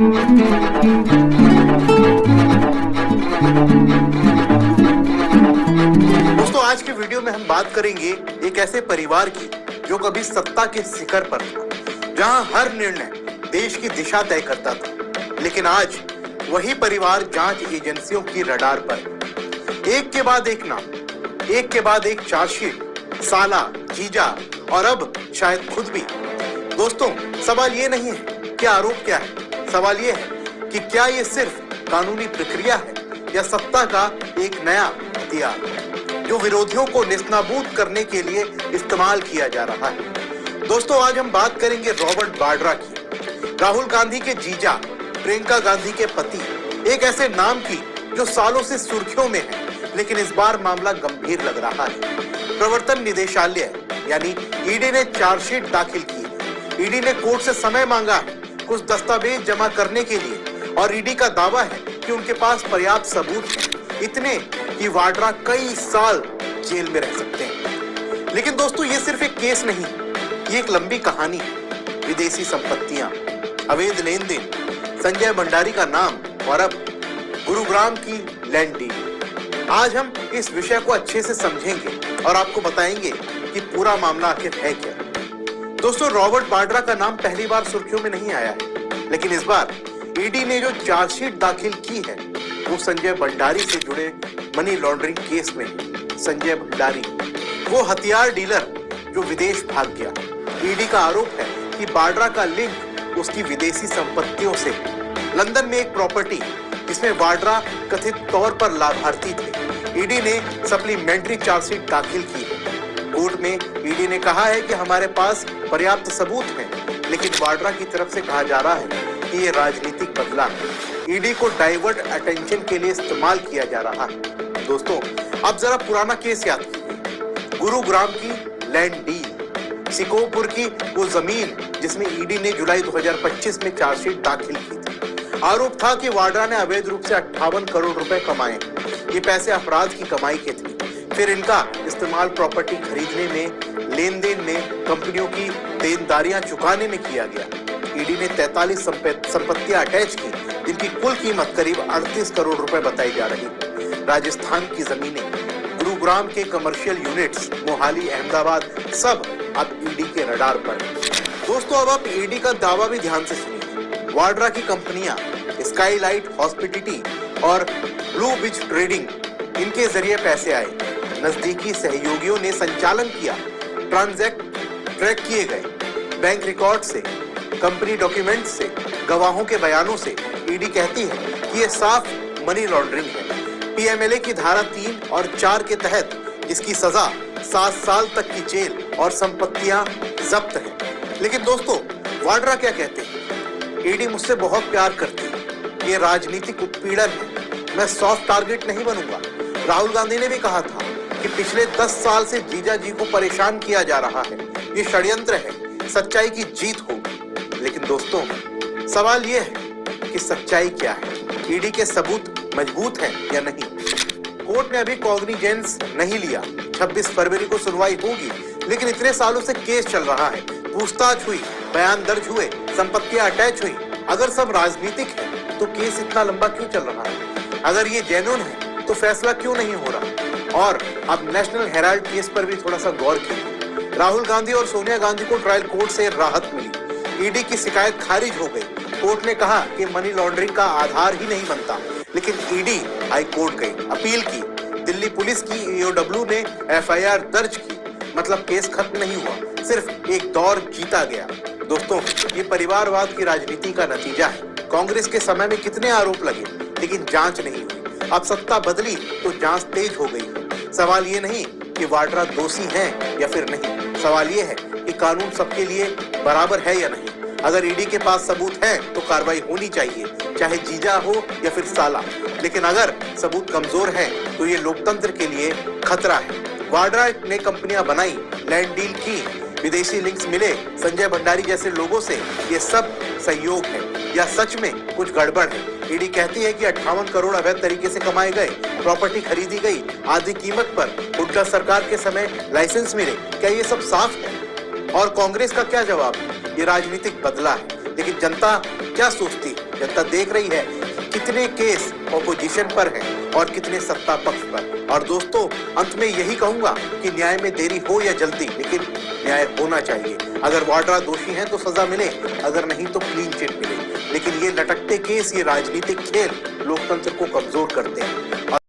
दोस्तों, आज के वीडियो में हम बात करेंगे एक ऐसे परिवार की जो कभी सत्ता के शिखर पर था, जहां हर निर्णय देश की दिशा तय करता था, लेकिन आज वही परिवार जांच एजेंसियों की रडार पर। एक के बाद एक नाम, एक के बाद एक चार्जशीट, साला, जीजा और अब शायद खुद भी। दोस्तों, सवाल ये नहीं है कि आरोप क्या है, सवाल ये है कि क्या ये सिर्फ कानूनी प्रक्रिया है या सत्ता का एक नया हथियार जो विरोधियों को नेस्तनाबूद करने के लिए इस्तेमाल किया जा रहा है। दोस्तों, आज हम बात करेंगे रॉबर्ट वाड्रा की, राहुल गांधी के जीजा, प्रियंका गांधी के पति, एक ऐसे नाम की जो सालों से सुर्खियों में है, लेकिन इस बार मामला गंभीर लग रहा है। प्रवर्तन निदेशालय यानी ईडी ने चार्जशीट दाखिल की है। ईडी ने कोर्ट से समय मांगा है कुछ दस्तावेज जमा करने के लिए, और ईडी का दावा है कि उनके पास पर्याप्त सबूत हैं, इतने कि वाड्रा कई साल जेल में रह सकते हैं। लेकिन दोस्तों, ये सिर्फ एक केस नहीं, ये एक लंबी कहानी है। विदेशी संपत्तियां, अवैध लेन देन, संजय भंडारी का नाम और अब गुरुग्राम की लैंड डील। आज हम इस विषय को अच्छे से समझेंगे और आपको बताएंगे कि पूरा मामला आखिर है क्या। दोस्तों, रॉबर्ट वाड्रा का नाम पहली बार सुर्खियों में नहीं आया है, लेकिन इस बार ईडी ने जो चार्जशीट दाखिल की है वो संजय भंडारी से जुड़े मनी लॉन्ड्रिंग केस में। संजय भंडारी, वो हथियार डीलर जो विदेश भाग गया। ईडी का आरोप है कि वाड्रा का लिंक उसकी विदेशी संपत्तियों से। लंदन में एक प्रॉपर्टी जिसमें वाड्रा कथित तौर पर लाभार्थी थे। ईडी ने सप्लीमेंट्री चार्जशीट दाखिल की है। कोर्ट में ईडी ने कहा है कि हमारे पास पर्याप्त सबूत हैं, लेकिन वाड्रा की तरफ से कहा जा रहा है कि ये राजनीतिक बदला है, ईडी को डाइवर्ट अटेंशन के लिए इस्तेमाल किया जा रहा है। दोस्तों, अब जरा पुराना केस याद कीजिए, गुरुग्राम की लैंड डील, सिकोपुर की वो जमीन जिसमें ईडी ने जुलाई 2025 में चार्जशीट दाखिल की थी। आरोप था कि वाड्रा ने अवैध रूप से 58 करोड़ रुपए कमाए। ये पैसे अपराध की कमाई के थे, फिर इनका इस्तेमाल प्रॉपर्टी खरीदने में, लेन देन में, कंपनियों की देनदारियां चुकाने में किया गया। ईडी ने 43 संपत्तियां अटैच की, जिनकी कुल कीमत करीब 38 करोड़ रुपए बताई जा रही है। राजस्थान की जमीनें, गुरुग्राम के कमर्शियल यूनिट्स, मोहाली, अहमदाबाद, सब अब ईडी के रडार पर। दोस्तों, अब आप ईडी का दावा भी ध्यान से सुनिए। वाड्रा की कंपनियां स्काईलाइट हॉस्पिटैलिटी और ब्लू बीच ट्रेडिंग, इनके जरिए पैसे आए। नजदीकी सहयोगियों ने संचालन किया, ट्रांजैक्ट ट्रैक किए गए। बैंक रिकॉर्ड से, कंपनी डॉक्यूमेंट से, गवाहों के बयानों से ईडी कहती है कि यह साफ मनी लॉन्ड्रिंग है। पीएमएलए की धारा 3 और 4 के तहत इसकी सजा 7 साल तक की जेल और संपत्तियां जब्त है। लेकिन दोस्तों, वाड्रा क्या कहते हैं? ईडी मुझसे बहुत प्यार करती है, ये राजनीतिक उत्पीड़न है, मैं सॉफ्ट टारगेट नहीं बनूंगा। राहुल गांधी ने भी कहा था कि पिछले 10 साल से जीजा जी को परेशान किया जा रहा है, ये षड्यंत्र है, सच्चाई की जीत होगी। लेकिन दोस्तों, सवाल ये है कि सच्चाई क्या है? ईडी के सबूत मजबूत हैं या नहीं? कोर्ट ने अभी कॉग्निजेंस नहीं लिया, 26 फरवरी को सुनवाई होगी, लेकिन इतने सालों से केस चल रहा है, पूछताछ हुई, बयान दर्ज हुए, संपत्तियां अटैच हुई। अगर सब राजनीतिक है तो केस इतना लंबा क्यों चल रहा है? अगर ये जेन्युइन है तो फैसला क्यों नहीं हो रहा? और अब नेशनल हेराल्ड केस पर भी थोड़ा सा गौर कीजिए। राहुल गांधी और सोनिया गांधी को ट्रायल कोर्ट से राहत मिली, ईडी की शिकायत खारिज हो गई। कोर्ट ने कहा कि मनी लॉन्ड्रिंग का आधार ही नहीं बनता, लेकिन ईडी हाई कोर्ट गई, अपील की। दिल्ली पुलिस की ईओडब्ल्यू ने एफआईआर दर्ज की, मतलब केस खत्म नहीं हुआ, सिर्फ एक दौर जीता गया। दोस्तों, ये परिवारवाद की राजनीति का नतीजा है। कांग्रेस के समय में कितने आरोप लगे, लेकिन जांच नहीं हुई। अब सत्ता बदली तो जांच तेज हो गई। सवाल ये नहीं कि वाड्रा दोषी हैं या फिर नहीं, सवाल ये है कि कानून सबके लिए बराबर है या नहीं। अगर ईडी के पास सबूत है तो कार्रवाई होनी चाहिए, चाहे जीजा हो या फिर साला। लेकिन अगर सबूत कमजोर है तो ये लोकतंत्र के लिए खतरा है। वाड्रा ने कंपनियां बनाई, लैंड डील की, विदेशी लिंक्स मिले संजय भंडारी जैसे लोगों से, ये सब सहयोग है या सच में कुछ गड़बड़ है? ईडी कहती है कि 58 करोड़ अवैध तरीके से कमाए गए, प्रॉपर्टी खरीदी गई आधी कीमत पर, हुड्डा सरकार के समय लाइसेंस मिले। क्या ये सब साफ है? और कांग्रेस का क्या जवाब है? ये राजनीतिक बदला है। लेकिन जनता क्या सोचती है? जनता देख रही है कि कितने केस ऑपोजिशन पर हैं और कितने सत्ता पक्ष पर। और दोस्तों, अंत में यही कहूंगा कि न्याय में देरी हो या जल्दी, लेकिन न्याय होना चाहिए। अगर वाड्रा दोषी हैं तो सजा मिले, अगर नहीं तो क्लीन चिट मिले। लेकिन ये लटकते केस, ये राजनीतिक खेल लोकतंत्र को कमजोर करते हैं।